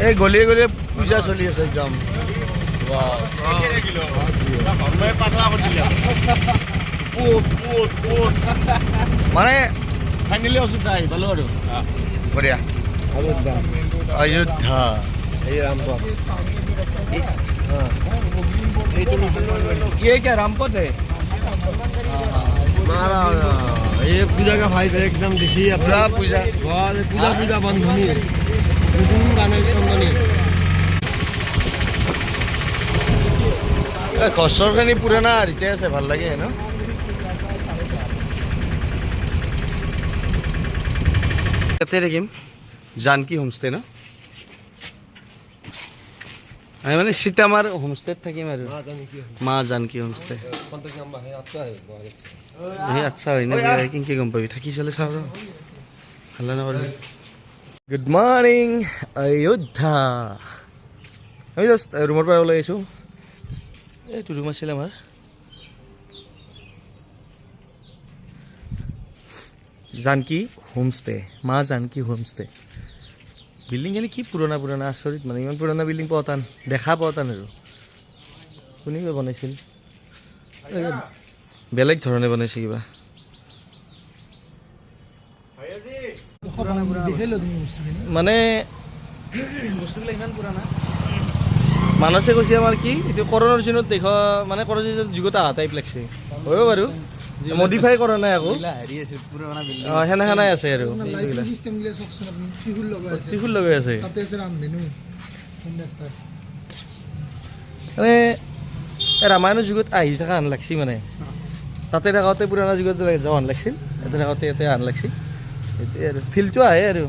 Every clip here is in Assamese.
এই গলিয়ে গলিয়ে পূজা চলি আছে একদম মানে ফাইনেলি অযোধ্যা আহি পালো আৰু বঢ়িয়া অযোধ্যা এই रामपथ ये क्या रामपथ है ये पूजा का भाई एकदम देखिए पूरा पूजा पूजा पूजा बंधनी गाने संगनी খচৰখিনি পুৰণা ৰীতে আছে ভাল লাগে ন ইয়াতে দেখিম জানকী হোমষ্টে ন আমি মানে সীতামাৰ হোমষ্টেত থাকিম আৰু মা জানকী হোমষ্টে আচ্ছা হয় না কিনকে গম পাবি থাকি চলে চাওঁ ভাল নকৰিবি গুড মৰ্ণিং অযোধ্যা আমি জাষ্ট ৰুমৰ পৰা ওলাই আহিছোঁ এইটো ৰুম আছিল আমাৰ জানকী হোমষ্টে মা জানকী হোমষ্টে বিল্ডিং এনে কি পুৰণা পুৰণা আচৰিত মানে ইমান পুৰণা বিল্ডিং পোৱা টান দেখা পোৱা টান আৰু কোনে বনাইছিল বেলেগ ধৰণে বনাইছে কিবা মানে বস্তুবিলাক ইমান পুৰণা মানসে কৈছে আমাৰ কি এইটো কৰোণাৰ দিনত দেখা মানে কৰোণাৰ যুগত অহা টাইপ লাগছে হয় বাৰু মডিফাই কৰা নাই আকৌ সেনেহেনাই আছে আৰু ত্ৰিশুল লগাই আছে মানে ৰামায়ণৰ যুগত আহি থকা আন লাগছি মানে তাতে থাকোঁতে পুৰণা যুগত যোৱা আন লাগছিল ইয়াতে থাকোঁতে ইয়াতে আন লাগছিল সেইটোৱে আৰু ফিলটো আহে আৰু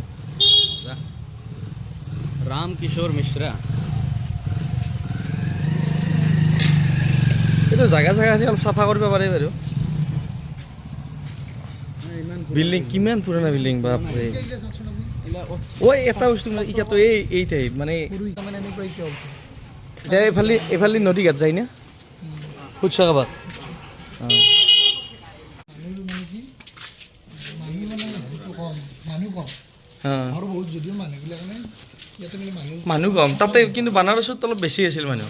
राम किशोर मिश्रा এইটো জাগা জাগাখিনি অলপ চাফা কৰিব পাৰে বাৰু বিল্ডিং কিমান পুৰণা বিল্ডিং বাপৰে ঐ এটা বস্তু এতিয়াতো এই টাইপ মানে এতিয়া এইফালে নদী ঘাট যায় না ফুটছা কাবাত মানুহ কম তাতে কিন্তু বানাৰসত অলপ বেছি আছিল মানুহ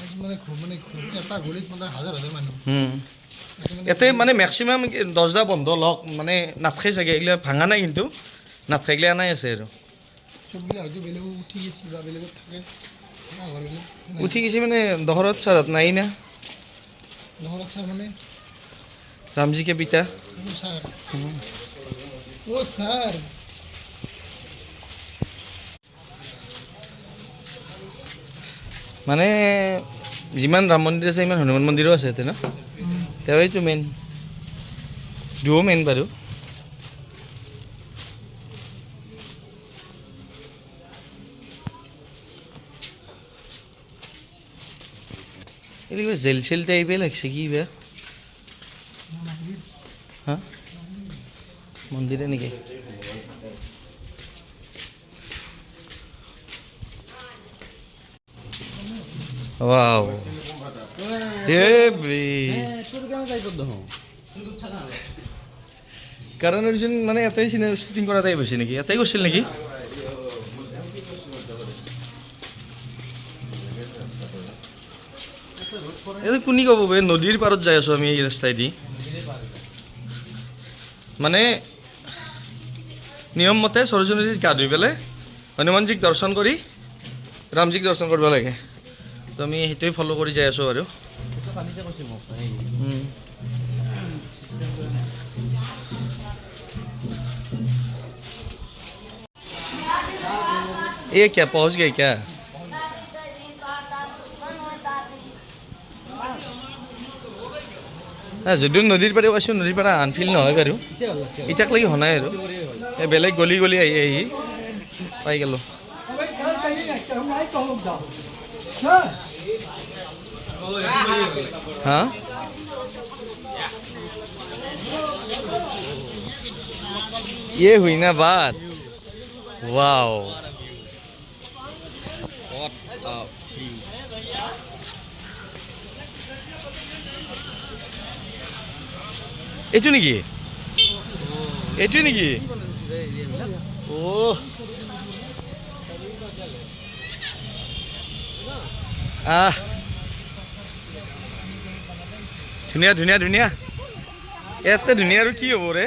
ইয়াতে মানে মেক্সিমাম দৰ্জা বন্ধ লক মানে নাথাকে চাগে এইগিলা ভাঙা নাই কিন্তু নাথাকিলে আনাই আছে আৰু উঠি গৈছে মানে দহৰত চাৰত নাই না ৰামজী কে পিতা মানে যিমান ৰাম মন্দিৰ আছে সিমান হনুমান মন্দিৰো আছে ইয়াতে ন তেওঁটো মেইন দুও মেইন বাৰু এইটো জেল চেল টাইপে লাগছে কি বেয়া হা মন্দিৰে নেকি Wow. Karan Arjun মানে এটাই শুটিং কৰা টাইপ হৈছে নেকি এটাই কৰিছিল নেকি এইটো কোনি ক'ব বে নদীৰ পাৰত যাই আছো আমি এই ৰাস্তাইদি মানে নিয়ম মতে সৰজু নদীত গা ধুই পেলাই হনুমানজীক দৰ্শন কৰি ৰামজীক দৰ্শন কৰিব লাগে তো আমি সেইটোৱে ফলো কৰি যাই আছো আৰু ये क्या पहुंच गए क्या যদিও নদীৰ পাৰে কৈছোঁ নদীৰ পৰা আনফিল নহয় বাৰু ইটাক লাগি হোৱা নাই আৰু এই বেলেগ গলি গলি আহি আহি পাই গ'লোঁ হা ये हुई ना बात वाओ এইটো নেকি এইটো নেকি ও ধুনীয়া ধুনীয়া ধুনীয়া ইয়াতে ধুনীয়া আৰু কি হ'ব ৰে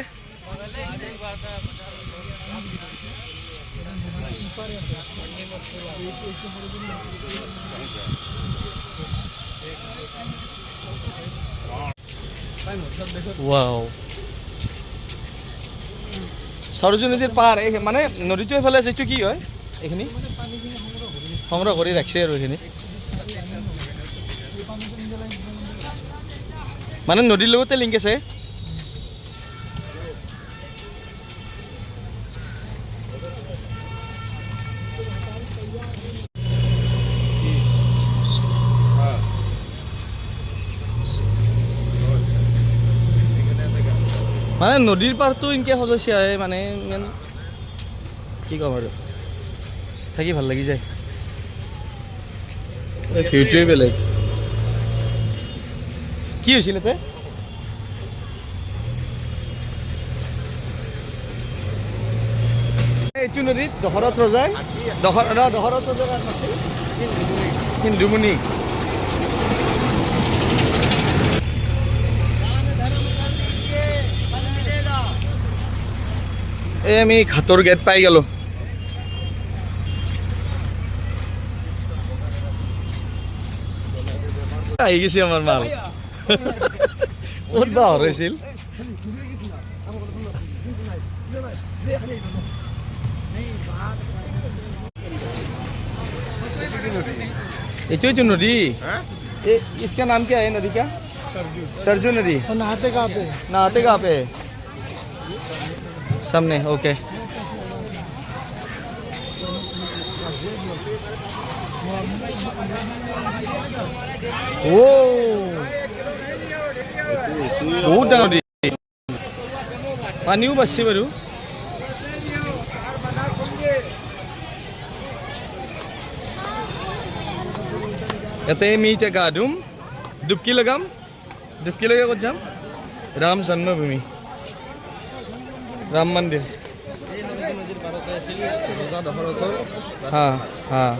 ৱাও সৰজু নদীৰ পাৰ এই মানে নদীটো এইফালে আছে এইটো কি হয় এইখিনি সংগ্ৰহ কৰি ৰাখিছে আৰু এইখিনি মানে নদীৰ লগতে লিংক আছে মানে নদীৰ পাৰটো ইনকে সজাইছে মানে ইমান কি ক'ম আৰু থাকি ভাল লাগি যায় ভিউটোৱে বেলেগ কি হৈছিল এতে এইটো নদীত দশৰথ ৰজাই দশৰথ ৰজাৰ নাছিল হিন্দুমণি এই আমি ঘাটৰ গেট পাই গেলো আহি গেছি আমাৰ মাল ক'ত বা হৰাইছিল এইটোই তো नदी इसका नाम क्या है नदी का सरजू नदी नहाते कहाँ पे सामने ओके ओ बहुत डाঙৰ नदी पानीও বাঢ়ছে বাৰু ইয়াতে আমি এতিয়া গা ধুম ডুবকি লগাম ডুবকি লগাই ক'ত যাম ৰাম জন্মভূমি राम मंदिर हाँ हाँ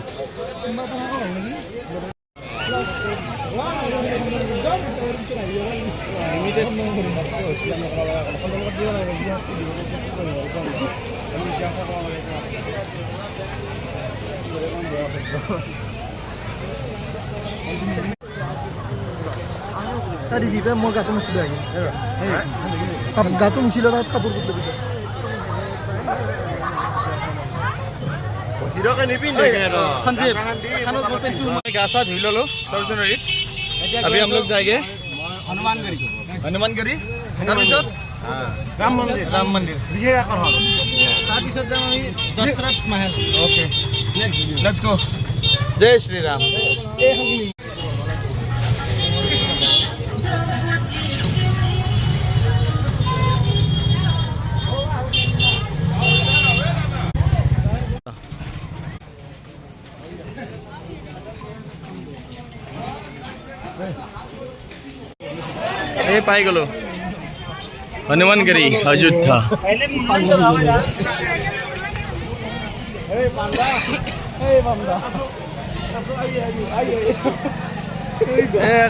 Tadi di mau gato musil lagi. Gato musil lagi kabur gitu. Tidak kan dipindah kayaknya. Sanjeev खानों को पे तू मैं गासा धुल लो सरजनरी अभी हम लोग जाएंगे हनुमानगढ़ी তাৰপিছত राम मंदिर विजय आकर हल তাৰপিছত যাম আমি দশৰথ महल ओके लेट्स गो जय श्री राम ए पाई गलो हनुमानगढ़ी अयोध्या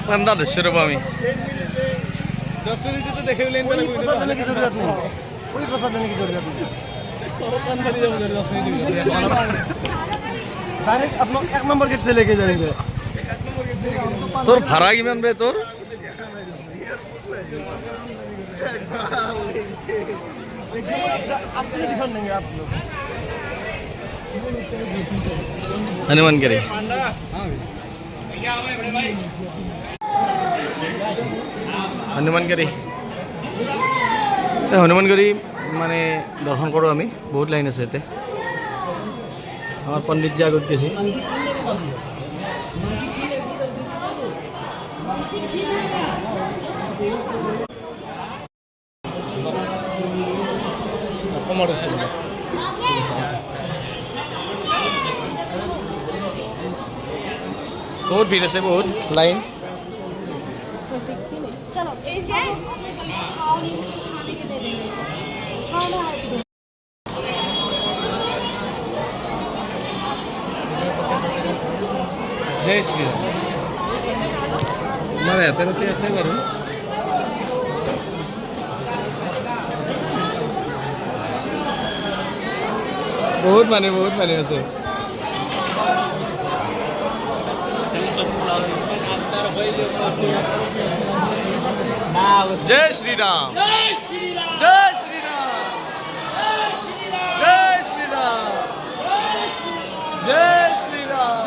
पांडा दृश्य रब आमी डायरेक्ट आप लोग 1 नंबर गेट से लेके जाएंगे তোর ভাড়া কিমান বে তোর हनुमानगढ़ी हनुमानगढ़ी हनुमानगढ़ी माने दर्शन करो आमी बहुत लाइन আছে এতে আমার पंडित जी আগত গেছি बहुत भीड़ है बहुत लाइन चलो जय श्री राम আমাৰ ইয়াতে আছে বাৰু বহুত মানুহ আছে जय श्री राम जय श्री राम जय श्री राम जय श्री राम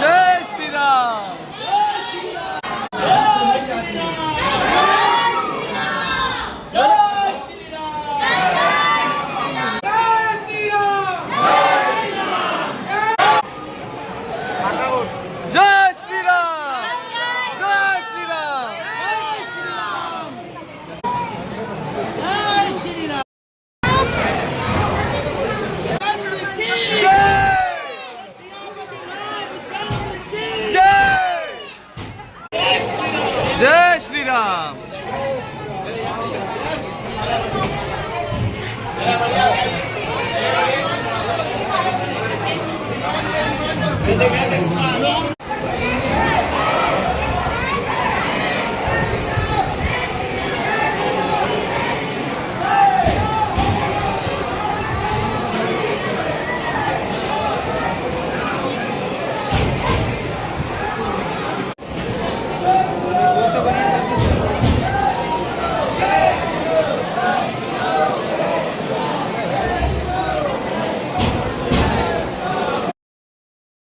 जय श्री राम जय श्री राम जय श्री राम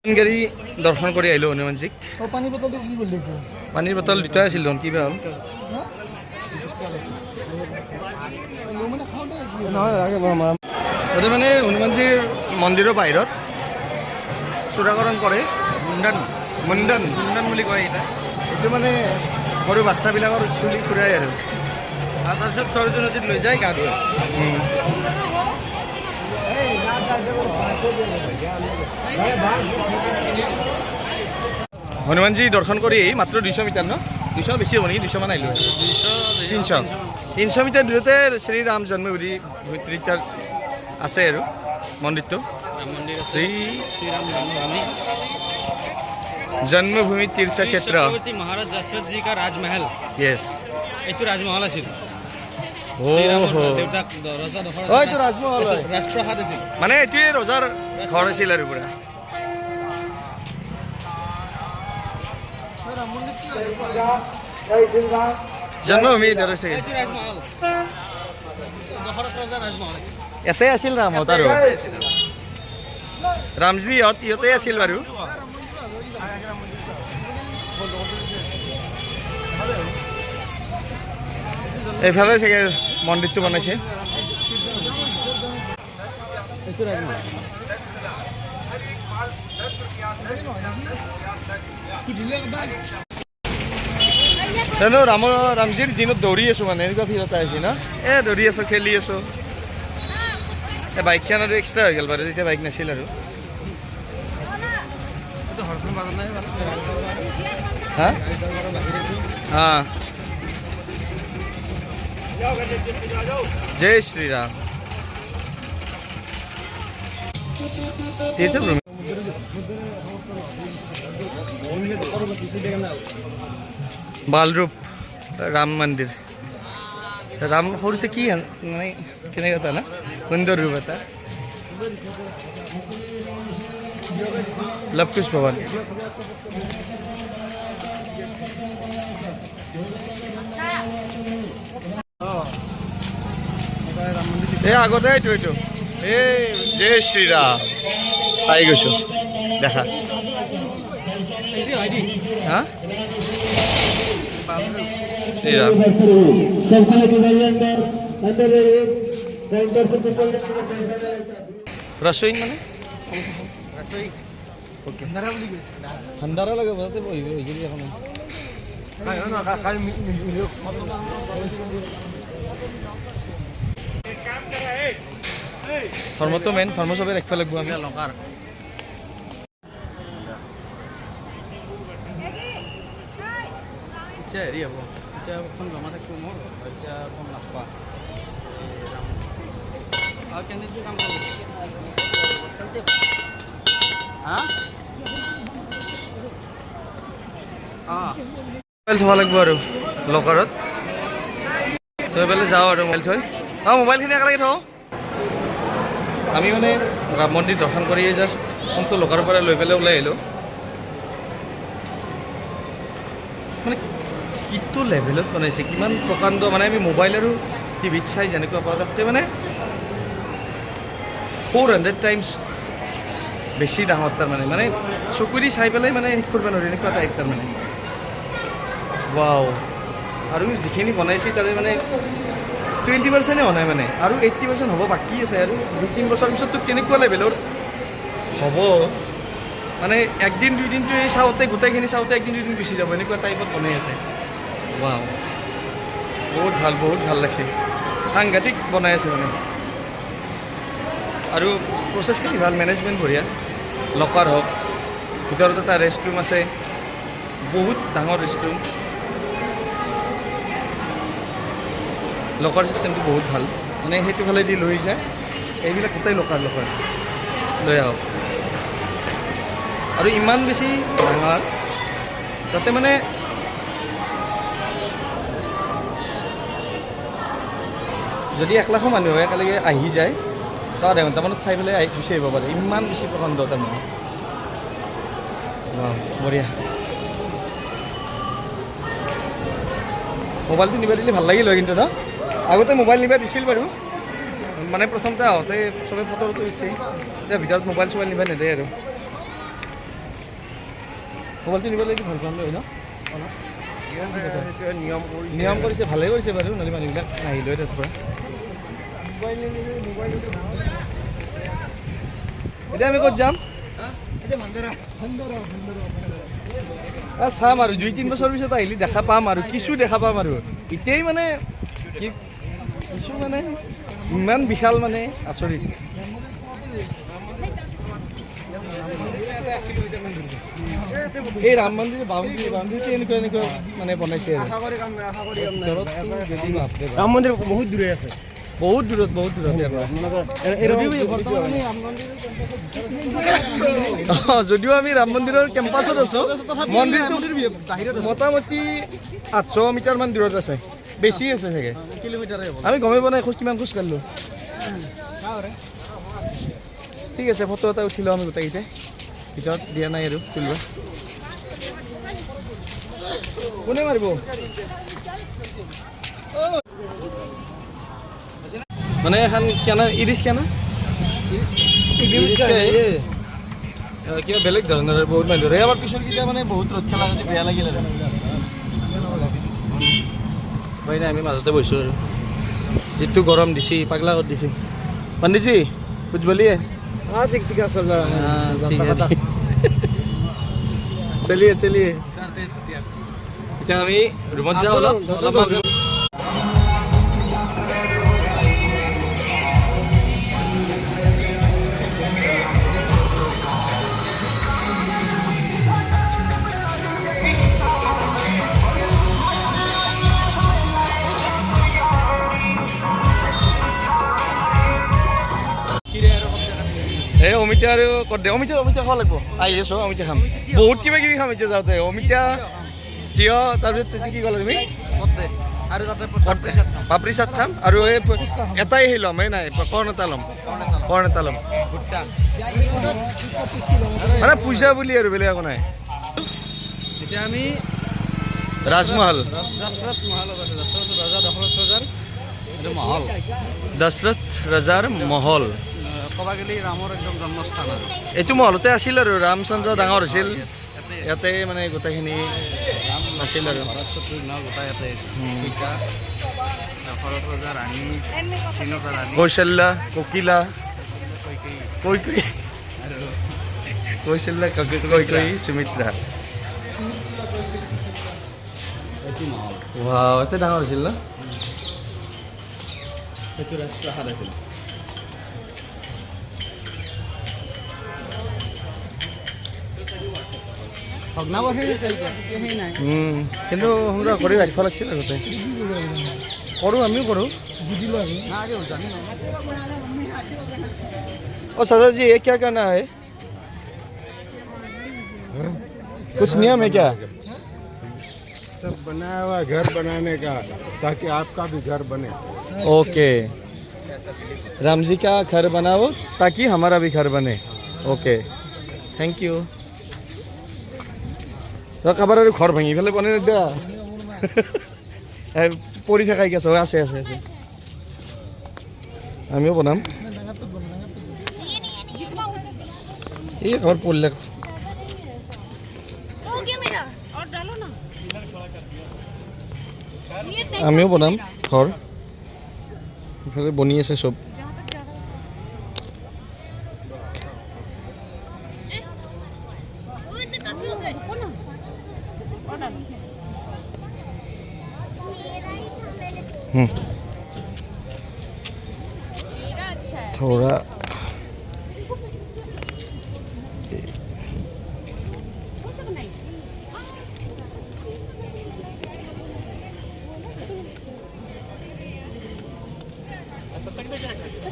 গাড়ী দৰ্শন কৰি আহিলোঁ হনুমানজীক পানী বটলটো কি কৰিলি পানীৰ বটল দুটাই আছিল দেখোন কিবা হ'ল তাতে মানে হনুমানজীৰ মন্দিৰৰ বাহিৰত চূড়াকৰণ কৰে মুণ্ডন বুলি কয় এইটো মানে সৰু বাচ্চাবিলাকৰ চুলি ফুৰাই আৰু তাৰপিছত সৰজু নদীত লৈ যায় গা ধুৱাই হনুমানজী দৰ্শন কৰি মাত্ৰ 200 মিটাৰ ন 200 বেছি হ'ব নেকি 200 মান আহিলোঁ 300 মিটাৰ দূৰতে শ্ৰীৰাম জন্মভূমি আছে আৰু মন্দিৰটো শ্ৰী জন্মভূমি তীৰ্থক্ষেত্ৰ মহাৰাজ দশৰথ जी का राजमहल यस এইটো ৰাজমহল আছিল দেউতাক ৰজা দশৰথ এইটো ৰাজমহল ৰাজপ্ৰসাদ আছিল মানে এইটোৱে ৰজাৰ ঘৰ আছিল আৰু পুৰা জন্মভূমি দৰছে এইটো ৰাজমহল দশৰথ ৰজাৰ ৰাজমহল ইয়াতে আছিল ৰামত আৰু ৰামজী ইয়াতে আছিল বাৰু এইফালে চাগে মন্দিৰটো বনাইছে জানো ৰামজীৰ দিনত দৌৰি আছো মানে এনেকুৱা ফিল এটা হৈছে ন দৌৰি আছো খেলি আছো বাইকখন আৰু এক্সট্ৰা হৈ গ'ল বাৰু তেতিয়া বাইক নাছিল আৰু হা হা जय श्री राम तीर्थभूमि बालरूप राम मंदिर राम সৰুতে কি মানে কেনেকৈ এটা না সুন্দৰ ৰূপ এটা লৱকুশ ভৱন এই আগতে এইটো এই জয় শ্ৰীৰাম পাই গৈছো দেখা হা শ্ৰীৰাম ৰসোই মানে ৰসোই ওকে ঠাণ্ডাৰা লাগে বজাতে বহিব হৈছিল এখন ধৰ্মটো মেইন ধৰ্ম চবে ৰাখিব লাগিব আমি লংকাৰ এতিয়া হেৰি হ'ব এতিয়া এখন জমা থাকিব মোৰ এতিয়া কম নাপাওঁ আৰু কেনেকৈ কাম কৰিব হা মোবাইল থ'ব লাগিব আৰু লকাৰত থৈ পেলাই যাওঁ আৰু মোবাইল থৈ মোবাইলখিনি একেলগে থওঁ আমি মানে ৰাম মন্দিৰ দৰ্শন কৰিয়ে জাষ্ট ফোনটো লকাৰৰ পৰা লৈ পেলাই ওলাই আহিলোঁ মানে কিটো লেভেলত বনাইছে কিমান প্ৰকাণ্ড মানে আমি মোবাইল আৰু টিভিত চাই যেনেকুৱা পাওঁ তাতকৈ মানে 400 টাইমছ বেছি ডাঙৰ তাৰমানে মানে চকুৰি চাই পেলাই মানে শেষ কৰিব নোৱাৰি এনেকুৱা টাইপ তাৰমানে ৱাও আৰু যিখিনি বনাইছে তাৰে মানে 20% হোৱা নাই মানে আৰু 80% হ'ব বাকী আছে আৰু 2-3 বছৰ পিছততো কেনেকুৱা লেভেলৰ হ'ব মানে একদিন দুইদিনটো এই চাওঁতে গোটেইখিনি চাওঁতে একদিন দুইদিন গুচি যাব এনেকুৱা টাইপত বনাই আছে ৱাও বহুত ভাল লাগছে সাংঘাতিক বনাই আছে মানে আৰু প্ৰচেছখিনি ভাল মেনেজমেণ্ট বঢ়িয়া লকাৰ হওক ভিতৰত এটা ৰেষ্টৰুম আছে বহুত ডাঙৰ ৰেষ্টৰুম লকাৰ চিষ্টেমটো বহুত ভাল মানে সেইটো ফালেদি লৈ যায় এইবিলাক গোটেই লকাৰ লৈ আহক আৰু ইমান বেছি ডাঙৰ তাতে মানে যদি 1 লাখো মানুহ একেলগে আহি যায় তো 1.5 ঘণ্টামানত চাই পেলাই গুচি আহিব পাৰে ইমান বেছি প্ৰকাণ্ড তাৰমানে বঢ়িয়া মোবাইলটো নিব দিলে ভাল লাগিল হয় কিন্তু ন আগতে মোবাইল নিব দিছিল বাৰু মানে প্ৰথমতে আহোঁতে চবে ফটো উঠিছে এতিয়া ভিতৰত মোবাইল চোবাইল নিব নেদে আৰু মোবাইলটো নিব লাগিলে ভাল পাম হয় ন নিয়ম কৰিছে ভালেই কৰিছে বাৰু নহ'লে মানুহবিলাক নাহিল হয় তাৰ পৰা এতিয়া আমি ক'ত যাম চাম আৰু 2-3 বছৰ পিছত আহিলে দেখা পাম আৰু কিছু দেখা পাম আৰু এতিয়াই মানে কি কিছু মানে ইমান বিশাল মানে আচৰিত এই ৰাম মন্দিৰৰ বাউণ্ডেৰীটো এনেকুৱা মানে বনাইছে ৰাম মন্দিৰ বহুত দূৰে আছে বহুত দূৰত যদিও আমি ৰাম মন্দিৰৰ কেম্পাছত আছোঁ মন্দিৰটো মোটামুটি 800 মিটাৰমান দূৰত আছে বেছি আছে চাগে কিলোমিটাৰে আমি গমেই পোৱা নাই কিমান খোজ কাঢ়িলোঁ ঠিক আছে ফটো এটা উঠিলোঁ আমি গোটেইকেইটাই ভিতৰত দিয়া নাই আৰু তুলিব কোনে মাৰিব মানে এখন কেনা ইৰিছ কেনা কিবা বেলেগ ধৰণৰ বহুত মানুহ ধৰে আমাৰ পিছৰকেইটা মানে বহুত ৰ'দ খেলা যদি বেয়া লাগিল আৰু হয় নাই আমি মাজতে বহিছোঁ আৰু যিটো গৰম দিছে পাগলা কৰি দিছে পণ্ডিতজী কুছ বলিয়ে ঠিক আছে চলিয়ে এতিয়া আমি ৰুমত যাওঁ অলপ এই অমিতা আৰু ক'ত দে অমিতা খাব লাগিব আহি আছোঁ অমিতা খাম বহুত কিবা কিবি খাম এতিয়া যাওঁতে অমিতা তিয়হ তাৰপিছত কি ক'লা তুমি আৰু তাতে পাপৰি চাট খাম আৰু এই এটাই সেই ল'ম এই নাই কৰ্ণ এটা ল'ম মানে পইচা বুলি আৰু বেলেগ একো নাই এতিয়া আমি ৰাজমহল দশৰথ মহলত আছে দশৰথ ৰজা দশৰথ ৰজাৰ এইটো মহল দশৰথ ৰজাৰ মহল ক'ব গ'লে ৰামৰ একদম জন্মস্থান আৰু এইটো মহলতে আছিল আৰু ৰামচন্দ্ৰ ডাঙৰ হৈছিল ইয়াতে মানে গোটেইখিনি আছিল আৰু ভৰত শত্ৰুঘ্ন গোটাই ইয়াতে সীতা দশৰথ ৰজা ৰাণী তিনিটা ৰাণী কৌশল্যা ককিলা কৈকেয়ী আৰু কৌশল্যা কৈকেয়ী সুমিত্ৰা এইটো মহল ৱাও এতে ডাঙৰ হৈছিল ন সেইটো ৰাজপ্ৰাসাদ আছিল ভগ্নাৱশেষ আছে সেই নাই কিন্তু সংগ্ৰহ কৰি ৰাখিব লাগিছিল আগতে কৰোঁ আমিও কৰোঁ ओ सदा जी ये क्या करना है कुछ नियम है क्या सब बनाया हुआ है घर बनाने का, ताकि आपका भी घर बने। ओके, राम जी का घर बनाओ ताकि हमारा भी घर बने। Okay, thank you. কাৰোবাৰ আৰু ঘৰ ভাঙি পেলাই বনাই নিদিয়া পৰি থাকাই গেছ আছে আছে আছে আমিও বনাম এই ঘৰ পঢ়িলে আমিও বনাম ঘৰ ইফালে বনি আছে চব थोड़ा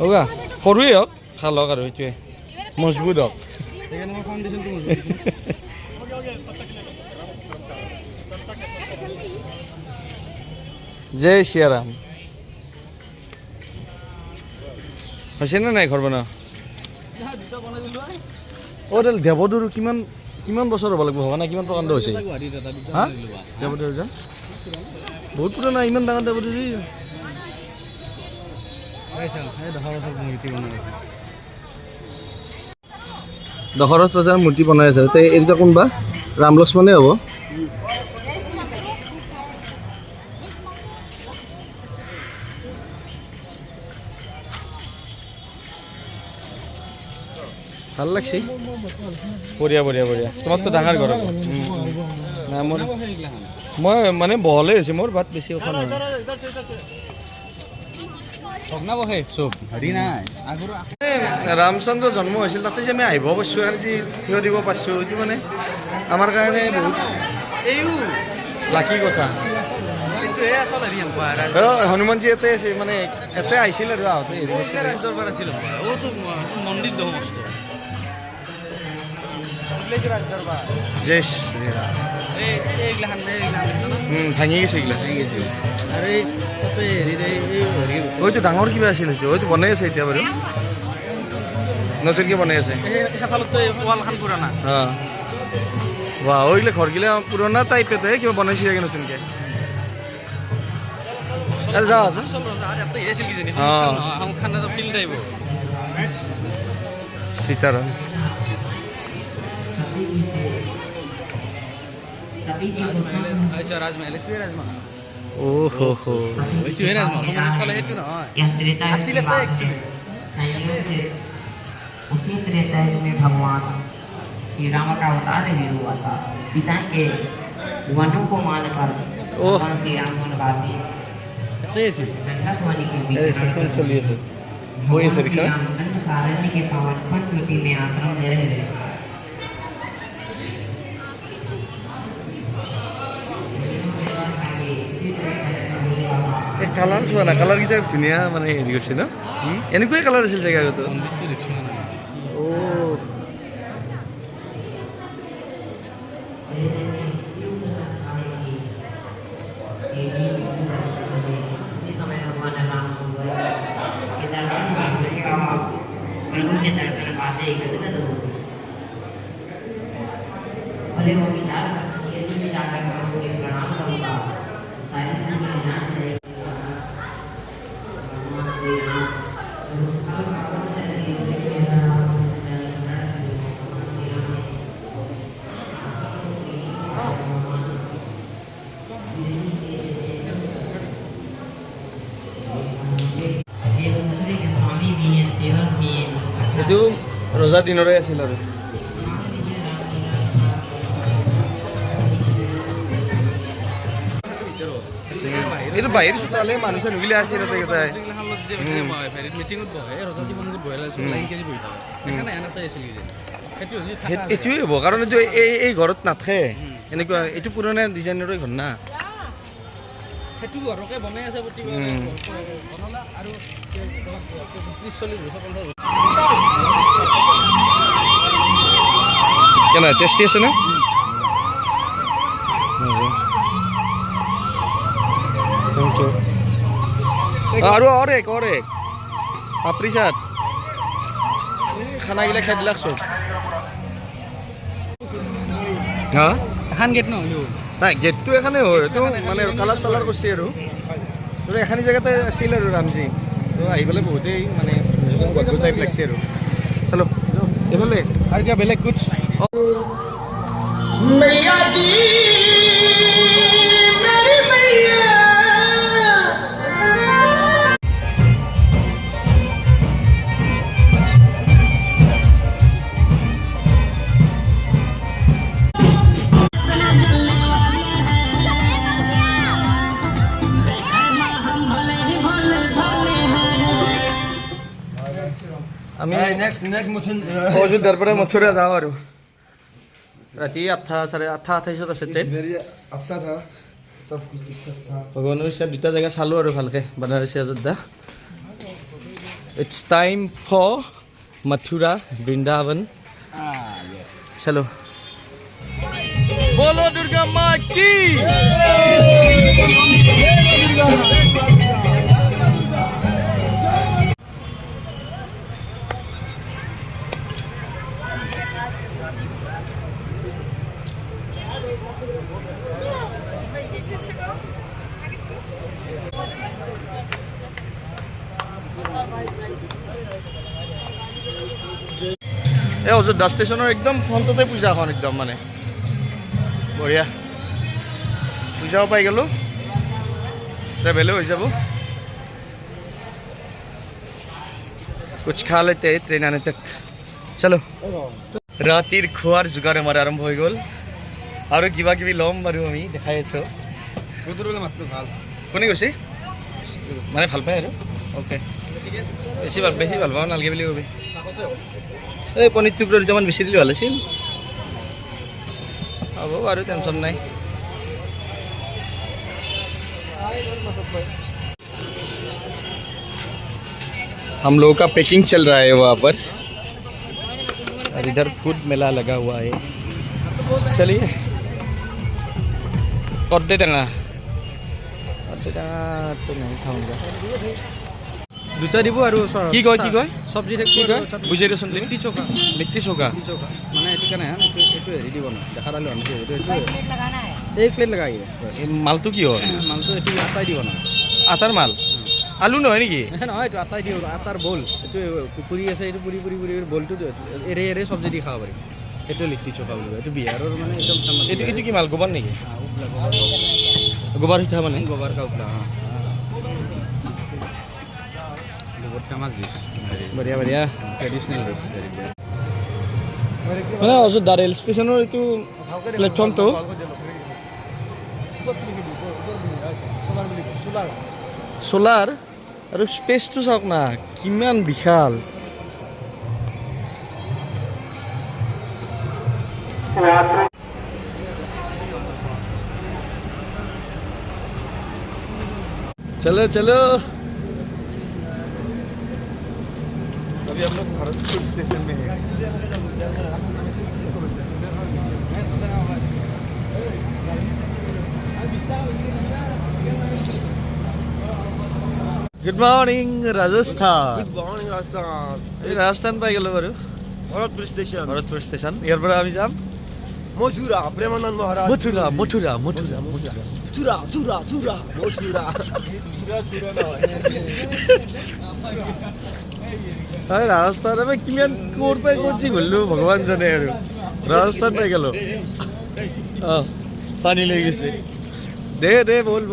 होगा सरुए हक खालक और मजबूत हक जय श्री राम হৈছে নে নাই ঘৰ বনোৱা ওদাল দেৱদুৰ কিমান কিমান বছৰ হ'ব লাগিব ভবা নাই কিমান প্ৰকাণ্ড হৈছে হা দেৱদুৰ বহুত পুৰণা ইমান ডাঙৰ দেৱদুৰ দশৰথ ৰজাৰ মূৰ্তি বনাই আছে এইটা কোনবা ৰাম লক্ষ্মণে হ'ব ভাল লাগছে বঢ়িয়া বঢ়িয়া বঢ়িয়া তোমাৰতো ডাঙৰ ঘৰ না মোৰ মই মানে বহলে হৈছে মোৰ বাট বেছি কথা নহয় ৰামচন্দ্ৰ জন্ম হৈছিল তাতে যে আমি আহিব পাৰিছোঁ আৰু যে থিয় দিব পাৰিছোঁ এইটো মানে আমাৰ কাৰণে বহুত লাকি কথা হনুমানজী ইয়াতে আছে মানে ইয়াতে আহিছিল আৰু আহোঁতে মন্দিৰ জয় শ্ৰীৰাম ভাঙি গৈছে এইগিলা ওইটো ডাঙৰ কিবা আছিল ওইটো বনাই আছে এতিয়া বাৰু নতুনকৈ বনাই আছে বা ওইগিলা ঘৰগিলা পুৰণা টাইপতে কিবা বনাইছে চাগে নতুনকৈ সীতাৰাম ओहो उसी त्रेता में भगवान श्री राम का अवतार हुआ था पिता के वनों को मानकर भगवान श्री राम वनवासी कारण्य के पावन पंचवटी में आश्रम दे रहे थे কালাৰ চোৱা না কালাৰকেইটা ধুনীয়া মানে হেৰি কৰিছে ন এনেকুৱাই কালাৰ আছিল চাগে আগতে এইটো ৰজাৰ দিনৰে আছিল আৰু এইটো বাহিৰ চোতালে মানুহ চানুহগিলা আছে তাতে কেইটাই এইটোৱে হ'ব কাৰণ এইটো এই ঘৰত নাথাকে এনেকুৱা এইটো পুৰণা ডিজাইনৰে ঘৰ না সেইটো ঘৰকে বনাই আছে আৰু কেনে টেষ্টি আছে নে আৰু और एक পাপৰি চাট খানাগিলা খাই দিলাক চব হা এখন গেট ন নাই গেটটো এখানে হয় এইটো মানে কালাৰ চালাৰ কৰিছে আৰু তো এখানি জেগাতে আছিল আৰু ৰামজি তো আহি পেলাই বহুতেই মানে গজু টাইপ লাগছে আৰু চলো এইফালে আৰু কিবা বেলেগ কুছ আমি নেক্সট মুথুন অযোধ্যাৰ পৰা মথুৰা যাওঁ আৰু ৰাতি 28:28 আছে ট্ৰেইন वेरी अच्छा था सब कुछ ठीक ठाक था ভগৱানৰ ইচ্ছা দুটা জেগা চালোঁ আৰু ভালকৈ Banarasi Ayodhya it's time for Mathura Vrindavan চলো बोलो दुर्गा माँ की এই অযোধ্যা ষ্টেচনৰ একদম ফ্ৰণ্টতে পূজাখন একদম মানে বঢ়িয়া পূজাও পাই গ'লোঁ ট্ৰেভেলো হৈ যাব কুছ খা লেতে ট্ৰেইন আনে তক চলো ৰাতিৰ খোৱাৰ যোগাৰ আমাৰ আৰম্ভ হৈ গ'ল আৰু কিবা কিবি ল'ম বাৰু আমি দেখাই আছোঁ মাত্ৰ ভাল কোনে কৈছে মানে ভাল পায় আৰু অ'কে বেছি ভাল পাওঁ নালাগে বুলি কবি এই পনীৰ টুকুৰা দুটামান বেছি দিলে ভাল আছিল হ'ব বাৰু টেনশ্যন নাই हम लोगों का पैकिंग चल रहा है वहाँ पर और इधर फूड मेला लगा हुआ है चलिए कड्डे टंगा तो नहीं खाऊंगा দুটা দিব আৰু কি কয় চব্জি কি কয় বুঝাই দেচোন লিট্টি চৌকা লিট্টি চৌকা মানে এইটো কাৰণে এইটো হেৰি দিব ন দেখা দালি আনিছে এইটো এক প্লেট লগাই এই মালটো কি হয় মালটো এইটো আটাই দিব ন আটাৰ মাল আলু নহয় নেকি নহয় এইটো আটাই দিব আটাৰ বল এইটো পুৰি আছে এইটো পুৰি বলটো এৰে চব্জি দি খাব পাৰি সেইটো লিট্টি চৌকা বুলি কয় এইটো বিহাৰৰ মানে একদম এইটো কি মাল গোবৰ নেকি গোবৰ পিঠা মানে গোবৰ কা উপলা বহুত ফেমাছ ডিছ বঢ়িয়া বঢ়িয়া ট্ৰেডিশ্যনেল ডিছ মানে অযোধ্যা ৰেল ষ্টেচনৰ এইটো প্লেটফৰ্মটো চ'লাৰ আৰু স্পেচটো চাওক না কিমান বিশাল चलो चलो अभी हम लोग भरतपुर स्टेशन में हैं good morning Rajasthan good morning Rajasthan Rajasthan पाई गलो बारू भरतपुर स्टेशन भरतपुर स्टेशन यार पर আমি যাম मथुरा प्रेमानंद महाराज मथुरा मथुरा मथुरा मथुरा चुरा चुरा चुरा मथुरा राजस्थान में किमान कोर पे कोची घुल्लू भगवान जाने আৰু राजस्थान পাই গেল পানী লৈ গৈছে দে বল